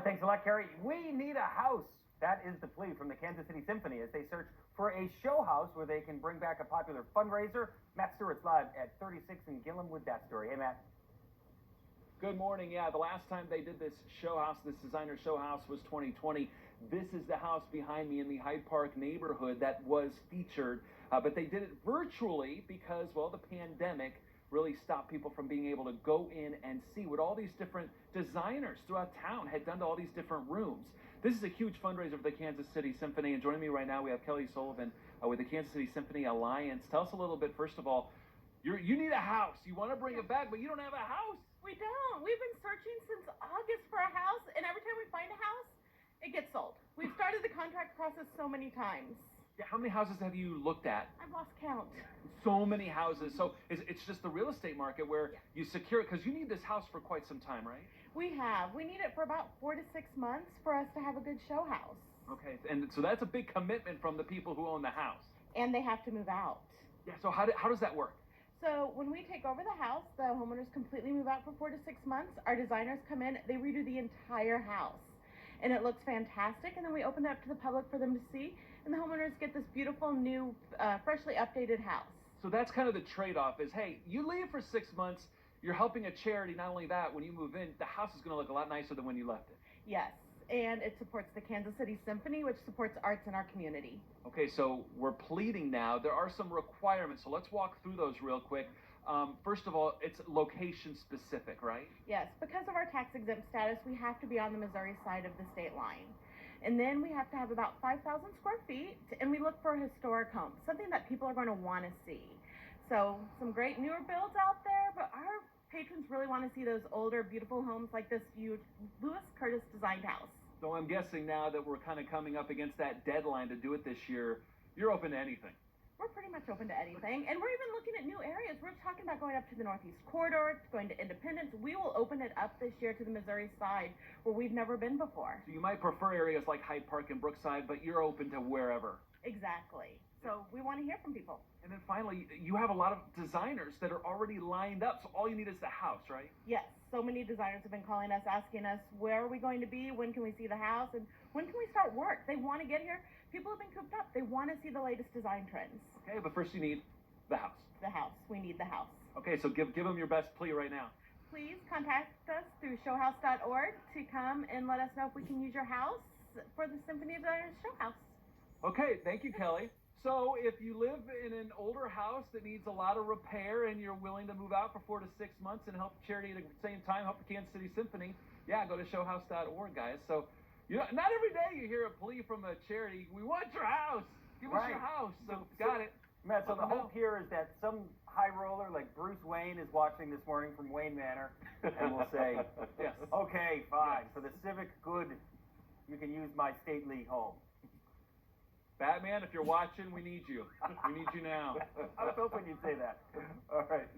Thanks a lot, Kerry. We need a house. That is the plea from the Kansas City Symphony as they search for a show house where they can bring back a popular fundraiser. Matt Stewart's live at 36 in Gillum with that story. Hey, Matt. Good morning. Yeah, the last time they did this show house, this designer show house, was 2020. This is the house behind me in the Hyde Park neighborhood that was featured, but they did it virtually because, well, the pandemic really stopped people from being able to go in and see what all these different designers throughout town had done to all these different rooms. This is a huge fundraiser for the Kansas City Symphony, and joining me right now we have Kellie Sullivan with the Kansas City Symphony Alliance. Tell us a little bit, first of all, you need a house. You want to bring it back, but you don't have a house. We don't. We've been searching since August for a house, and every time we find a house, it gets sold. We've started the contract process so many times. Yeah, how many houses have you looked at? I've lost count. So many houses. So it's just the real estate market where you secure it, because you need this house for quite some time, right? We have. We need it for about 4 to 6 months for us to have a good show house. Okay, and so that's a big commitment from the people who own the house. And they have to move out. Yeah, so how does that work? So when we take over the house, the homeowners completely move out for 4 to 6 months. Our designers come in, they redo the entire house. And it looks fantastic, and then we open it up to the public for them to see, and the homeowners get this beautiful, new, freshly updated house. So that's kind of the trade-off is, hey, you leave for 6 months, you're helping a charity. Not only that, when you move in, the house is going to look a lot nicer than when you left it. Yes, and it supports the Kansas City Symphony, which supports arts in our community. Okay, so we're pleading now. There are some requirements, so let's walk through those real quick. First of all, it's location specific, right? Yes, because of our tax exempt status, we have to be on the Missouri side of the state line. And then we have to have about 5,000 square feet, and we look for a historic home, something that people are going to want to see. So some great newer builds out there, but our patrons really want to see those older, beautiful homes like this huge Louis Curtis designed house. So I'm guessing now that we're kind of coming up against that deadline to do it this year, you're open to anything. We're pretty much open to anything, and we're even looking at new areas. We're talking about going up to the Northeast Corridor, going to Independence. We will open it up this year to the Missouri side where we've never been before. So you might prefer areas like Hyde Park and Brookside, but you're open to wherever. Exactly. So we want to hear from people. And then finally, you have a lot of designers that are already lined up, so all you need is the house, right? Yes, so many designers have been calling us, asking us, where are we going to be? When can we see the house? And when can we start work? They want to get here. People have been cooped up. They want to see the latest design trends. Okay, but first you need the house. The house. We need the house. Okay, so give them your best plea right now. Please contact us through showhouse.org to come and let us know if we can use your house for the Symphony of Designers Show House. Okay, thank you, Kellie. So if you live in an older house that needs a lot of repair and you're willing to move out for 4 to 6 months and help charity at the same time, help the Kansas City Symphony, yeah, go to showhouse.org, guys. So not every day you hear a plea from a charity. We want your house. Give us your house. So got it. Matt, so the hope here is that some high roller like Bruce Wayne is watching this morning from Wayne Manor and will say, yes. Okay, fine. Yes. For the civic good, you can use my stately home. Batman, if you're watching, we need you. We need you now. I was hoping you'd say that. All right.